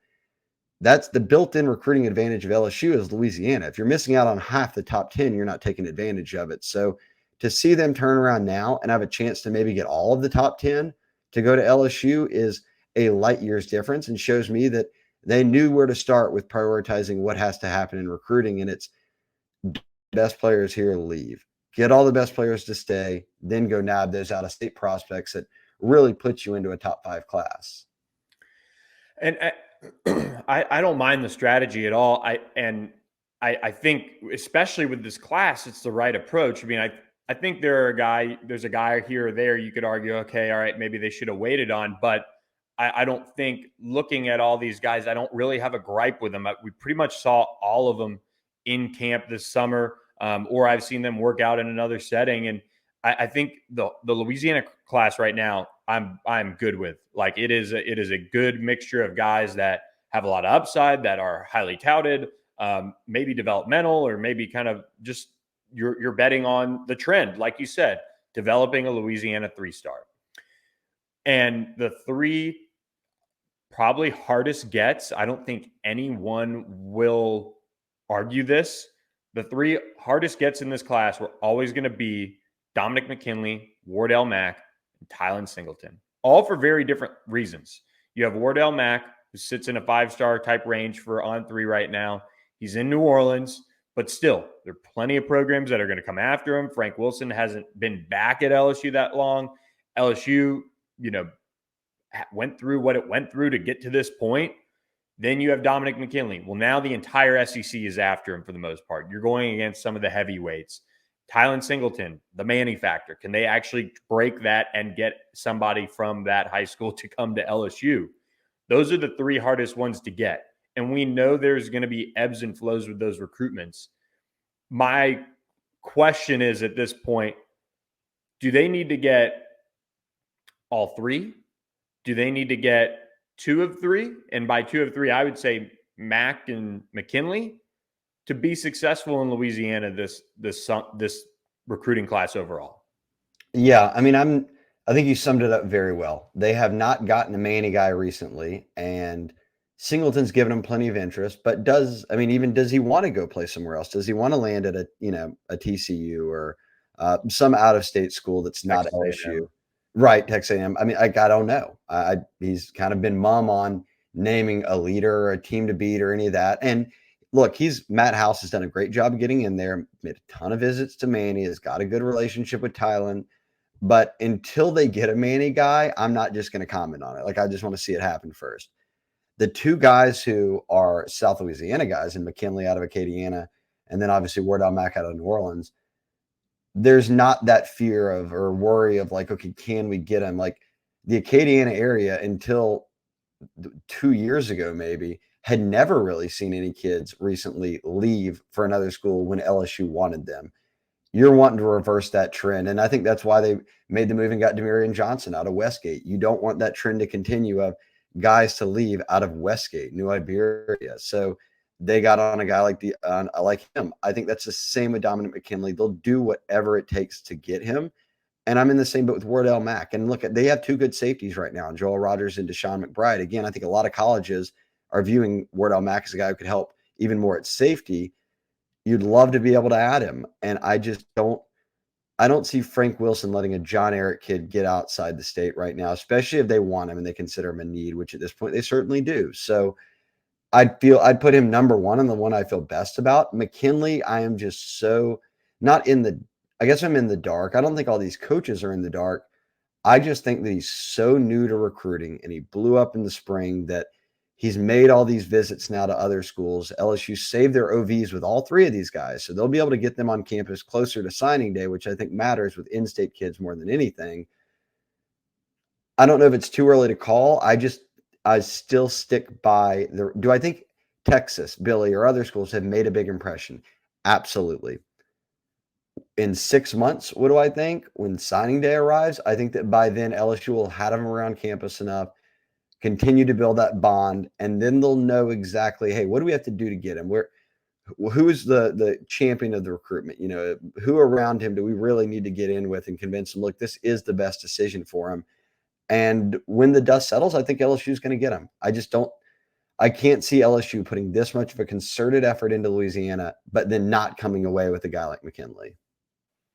That's the built-in recruiting advantage of LSU is Louisiana. If you're missing out on half the top 10, you're not taking advantage of it. So to see them turn around now and have a chance to maybe get all of the top 10 to go to LSU is a light years difference, and shows me that they knew where to start with prioritizing what has to happen in recruiting. And it's best players here leave, get all the best players to stay, then go nab those out-of-state prospects that really puts you into a top 5 class. And I don't mind the strategy at all. I think, especially with this class, it's the right approach. I mean, I think there's a guy here or there you could argue, okay, all right, maybe they should have waited on, but I don't think, looking at all these guys, I don't really have a gripe with them. We pretty much saw all of them in camp this summer, or I've seen them work out in another setting. And I think the Louisiana class right now, I'm good with. Like, it is a good mixture of guys that have a lot of upside, that are highly touted, maybe developmental, or maybe kind of just you're betting on the trend, like you said, developing a Louisiana 3-star. And the 3 probably hardest gets, I don't think anyone will argue this. The 3 hardest gets in this class were always going to be Dominic McKinley, Wardell Mack, and Tylen Singleton, all for very different reasons. You have Wardell Mack, who sits in a 5-star type range for On3 right now. He's in New Orleans, but still, there are plenty of programs that are going to come after him. Frank Wilson hasn't been back at LSU that long. LSU, went through what it went through to get to this point. Then you have Dominic McKinley. Well, now the entire SEC is after him for the most part. You're going against some of the heavyweights. Tylen Singleton, the Manny factor. Can they actually break that and get somebody from that high school to come to LSU? Those are the 3 hardest ones to get. And we know there's going to be ebbs and flows with those recruitments. My question is, at this point, do they need to get all 3? Do they need to get 2 of 3? And by 2 of 3, I would say Mack and McKinley, to be successful in Louisiana this recruiting class overall. Yeah, I mean, I think you summed it up very well. They have not gotten a Manny guy recently, and Singleton's given him plenty of interest, but does he want to go play somewhere else? Does he want to land at a TCU or some out of state school that's not Texas LSU? A&M. Right, Texas A&M. I mean, I don't know. He's kind of been mum on naming a leader or a team to beat or any of that. And look, Matt House has done a great job getting in there, made a ton of visits to Manny, has got a good relationship with Tylen. But until they get a Manny guy, I'm not just going to comment on it. Like, I just want to see it happen first. The 2 guys who are South Louisiana guys, and McKinley out of Acadiana, and then obviously Wardell Mack out of New Orleans, there's not that fear of or worry of like, okay, can we get him? Like, the Acadiana area until 2 years ago maybe had never really seen any kids recently leave for another school when LSU wanted them. You're wanting to reverse that trend. And I think that's why they made the move and got Demarion Johnson out of Westgate. You don't want that trend to continue of guys to leave out of Westgate, New Iberia. So they got on a guy like him. I think that's the same with Dominic McKinley. They'll do whatever it takes to get him. And I'm in the same boat with Wardell Mack. And look, they have 2 good safeties right now, Joel Rogers and Deshaun McBride. Again, I think a lot of colleges are viewing Wardell Mack as a guy who could help even more at safety. You'd love to be able to add him. And I don't see Frank Wilson letting a John Eric kid get outside the state right now, especially if they want him and they consider him a need, which at this point they certainly do. So I'd put him number 1 and the one I feel best about. McKinley, I am just so not in the, I guess I'm in the dark. I don't think all these coaches are in the dark. I just think that he's so new to recruiting and he blew up in the spring that he's made all these visits now to other schools. LSU saved their OVs with all 3 of these guys. So they'll be able to get them on campus closer to signing day, which I think matters with in-state kids more than anything. I don't know if it's too early to call. I still stick by do I think Texas, Billy, or other schools have made a big impression? Absolutely. In 6 months, what do I think? When signing day arrives, I think that by then LSU will have them around campus enough, continue to build that bond, and then they'll know exactly, hey, what do we have to do to get him? Who is the champion of the recruitment? Who around him do we really need to get in with and convince him, look, this is the best decision for him? And when the dust settles, I think LSU is going to get him. I can't see LSU putting this much of a concerted effort into Louisiana, but then not coming away with a guy like McKinley.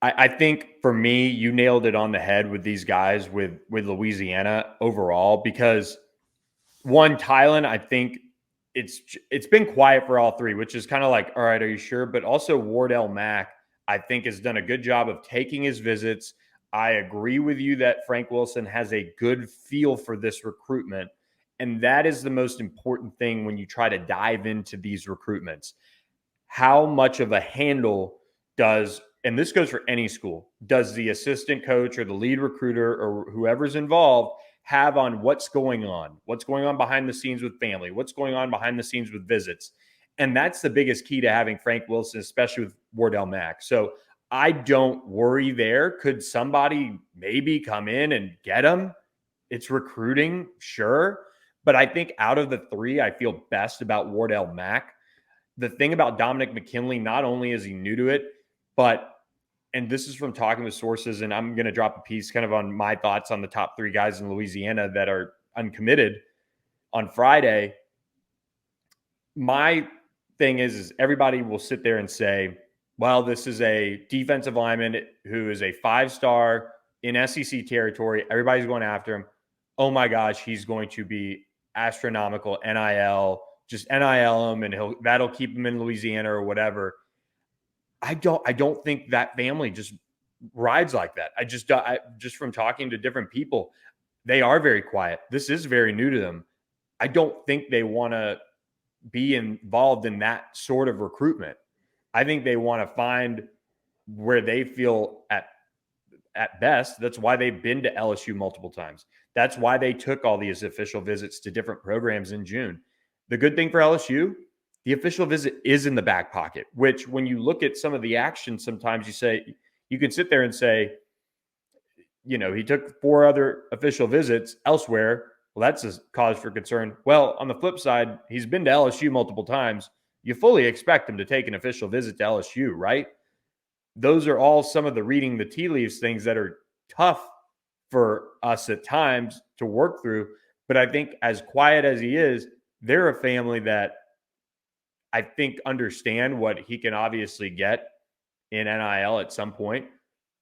I think for me, you nailed it on the head with these guys with Louisiana overall, because one, Tylen, I think it's been quiet for all 3, which is kind of like, all right, are you sure? But also Wardell Mack, I think, has done a good job of taking his visits. I agree with you that Frank Wilson has a good feel for this recruitment. And that is the most important thing when you try to dive into these recruitments. How much of a handle does, and this goes for any school, does the assistant coach or the lead recruiter or whoever's involved have on what's going on? What's going on behind the scenes with family? What's going on behind the scenes with visits? And that's the biggest key to having Frank Wilson, especially with Wardell Mack. So I don't worry there. Could somebody maybe come in and get him? It's recruiting, sure. But I think out of the three, I feel best about Wardell Mack. The thing about Dominic McKinley, not only is he new to it, but, and this is from talking with sources, and I'm going to drop a piece kind of on my thoughts on the top three guys in Louisiana that are uncommitted on Friday. My thing is everybody will sit there and say, well, this is a defensive lineman who is a 5-star in SEC territory. Everybody's going after him. Oh my gosh, he's going to be astronomical NIL, just NIL him, and that'll keep him in Louisiana or whatever. I don't think that family just rides like that. Just from talking to different people, they are very quiet. This is very new to them. I don't think they want to be involved in that sort of recruitment. I think they want to find where they feel at best. That's why they've been to LSU multiple times. That's why they took all these official visits to different programs in June. The good thing for LSU, the official visit is in the back pocket, which when you look at some of the action, sometimes you can sit there and say, he took 4 other official visits elsewhere. Well, that's a cause for concern. Well, on the flip side, he's been to LSU multiple times. You fully expect him to take an official visit to LSU, right? Those are all some of the reading the tea leaves things that are tough for us at times to work through. But I think as quiet as he is, they're a family that I think understand what he can obviously get in NIL at some point.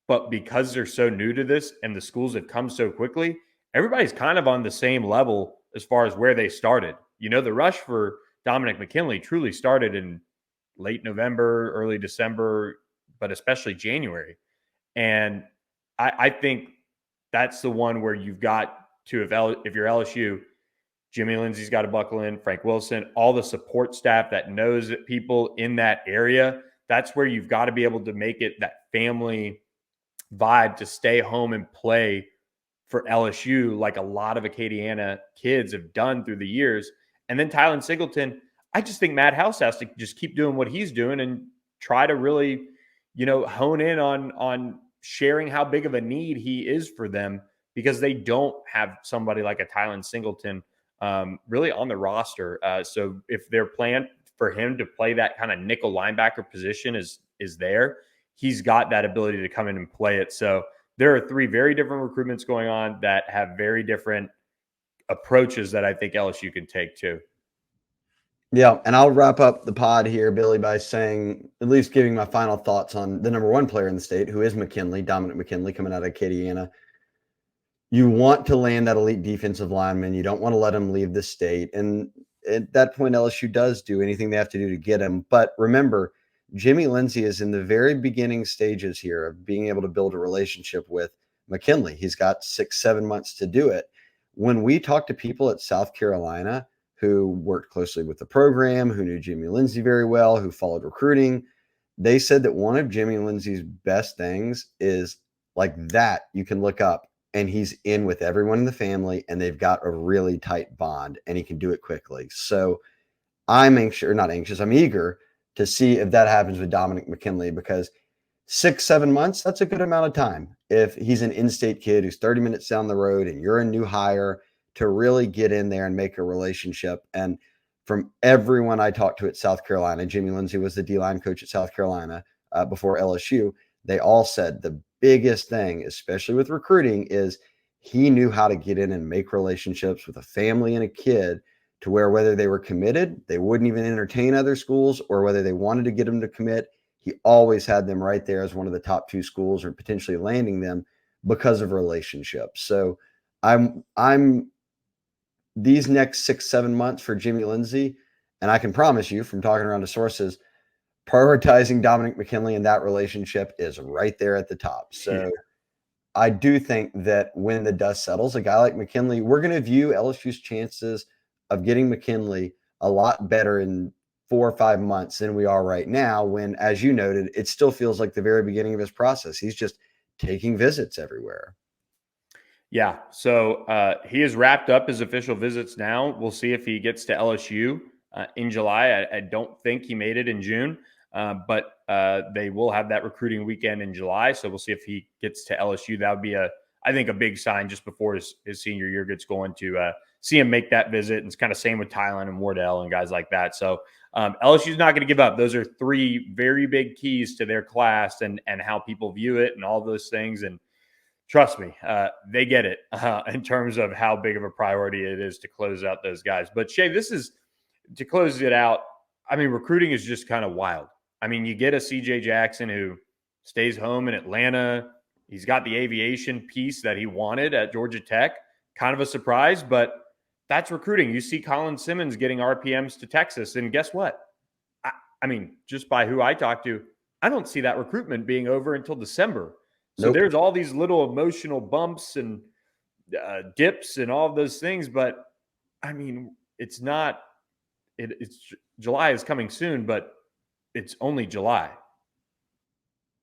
But because they're so new to this and the schools have come so quickly, everybody's kind of on the same level as far as where they started. The rush for Dominic McKinley truly started in late November, early December, but especially January. And I think that's the one where you've got to, if you're LSU, Jimmy Lindsey's got to buckle in, Frank Wilson, all the support staff that knows people in that area. That's where you've got to be able to make it that family vibe to stay home and play for LSU, like a lot of Acadiana kids have done through the years. And then Tylen Singleton, I just think Matt House has to just keep doing what he's doing and try to really, hone in on sharing how big of a need he is for them, because they don't have somebody like a Tylen Singleton really on the roster. So if their plan for him to play that kind of nickel linebacker position is there, he's got that ability to come in and play it. So there are 3 very different recruitments going on that have very different approaches that I think LSU can take too. Yeah, and I'll wrap up the pod here, Billy, by saying, at least giving my final thoughts on the number 1 player in the state, who is McKinley, Dominic McKinley, coming out of Acadiana. You want to land that elite defensive lineman. You don't want to let him leave the state. And at that point, LSU does do anything they have to do to get him. But remember, Jimmy Lindsey is in the very beginning stages here of being able to build a relationship with McKinley. He's got 6-7 months to do it. When we talk to people at South Carolina who worked closely with the program, who knew Jimmy Lindsey very well, who followed recruiting, they said that one of Jimmy Lindsey's best things is like that you can look up, and he's in with everyone in the family, and they've got a really tight bond, and he can do it quickly. So I'm eager to see if that happens with Dominic McKinley, because 6-7 months, that's a good amount of time. If he's an in-state kid who's 30 minutes down the road and you're a new hire, to really get in there and make a relationship. And from everyone I talked to at South Carolina, Jimmy Lindsey was the D-line coach at South Carolina before LSU. They all said the biggest thing, especially with recruiting, is he knew how to get in and make relationships with a family and a kid, to where whether they were committed, they wouldn't even entertain other schools, or whether they wanted to get them to commit, he always had them right there as one of the top 2 schools, or potentially landing them because of relationships. So I'm these next 6-7 months for Jimmy Lindsey, and I can promise you from talking around to sources, prioritizing Dominic McKinley and that relationship is right there at the top. So I do think that when the dust settles, a guy like McKinley, we're going to view LSU's chances of getting McKinley a lot better in 4 or 5 months than we are right now, when, as you noted, it still feels like the very beginning of his process. He's just taking visits everywhere. Yeah. So he has wrapped up his official visits now. We'll see if he gets to LSU in July. I don't think he made it in June, but they will have that recruiting weekend in July. So we'll see if he gets to LSU. That would be I think, a big sign just before his senior year gets going to see him make that visit. And it's kind of same with Tylen and Wardell and guys like that. So LSU's not going to give up. Those are three very big keys to their class and how people view it and all those things. And trust me, they get it in terms of how big of a priority it is to close out those guys. But Shay, this is to close it out. I mean, recruiting is just kind of wild. I mean, you get a CJ Jackson who stays home in Atlanta. He's got the aviation piece that he wanted at Georgia Tech. Kind of a surprise, but that's recruiting. You see Colin Simmons getting RPMs to Texas. And guess what? I mean, just by who I talked to, I don't see that recruitment being over until December. So Nope. there's all these little emotional bumps and dips and all of those things. But I mean, it's not, it's July is coming soon, but it's only July.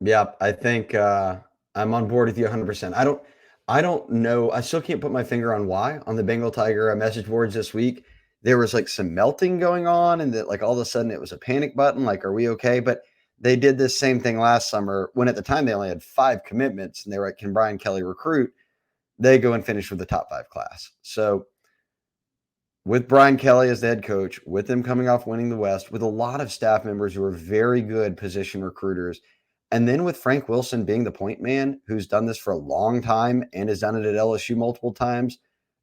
Yeah, I think I'm on board with you 100%. I don't know. I still can't put my finger on why on the Bengal Tiger message boards this week. There was like some melting going on, and that like all of a sudden it was a panic button. Like, are we okay? But they did this same thing last summer when at the time they only had 5 commitments, and they were like, can Brian Kelly recruit? They go and finish with the top 5 class. So with Brian Kelly as the head coach, with them coming off winning the West, with a lot of staff members who are very good position recruiters, and then with Frank Wilson being the point man who's done this for a long time and has done it at LSU multiple times,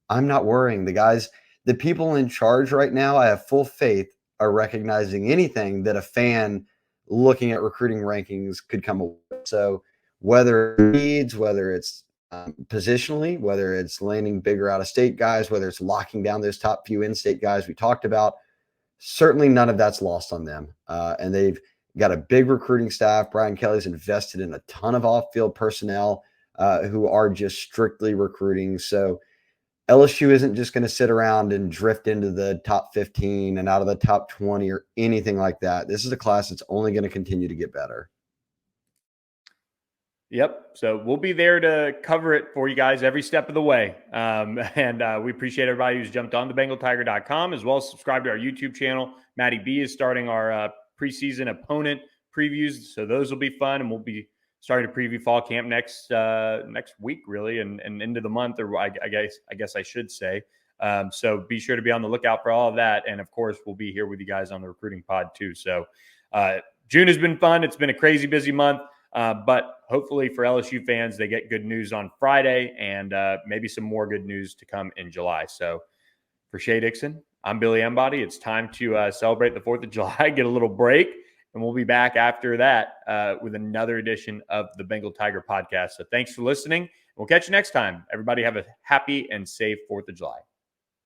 I'm not worrying. The people in charge right now, I have full faith, are recognizing anything that a fan looking at recruiting rankings could come away. So whether it needs, whether it's positionally, whether it's landing bigger out of state guys, whether it's locking down those top few in-state guys we talked about, certainly none of that's lost on them. And they've got a big recruiting staff. Brian Kelly's invested in a ton of off-field personnel who are just strictly recruiting. So LSU isn't just going to sit around and drift into the top 15 and out of the top 20 or anything like that. This is a class that's only going to continue to get better. Yep. So we'll be there to cover it for you guys every step of the way. And we appreciate everybody who's jumped on the BengalTiger.com as well as subscribe to our YouTube channel. Matty B is starting our preseason opponent previews. So those will be fun. And we'll be starting to preview fall camp next week, really, and into the month, or I guess I should say. So be sure to be on the lookout for all of that. And of course, we'll be here with you guys on the recruiting pod too. So June has been fun. It's been a crazy busy month. But hopefully for LSU fans, they get good news on Friday and maybe some more good news to come in July. So for Shay Dixon, I'm Billy Embody. It's time to celebrate the 4th of July, get a little break, and we'll be back after that with another edition of the Bengal Tiger podcast. So thanks for listening. We'll catch you next time. Everybody have a happy and safe 4th of July.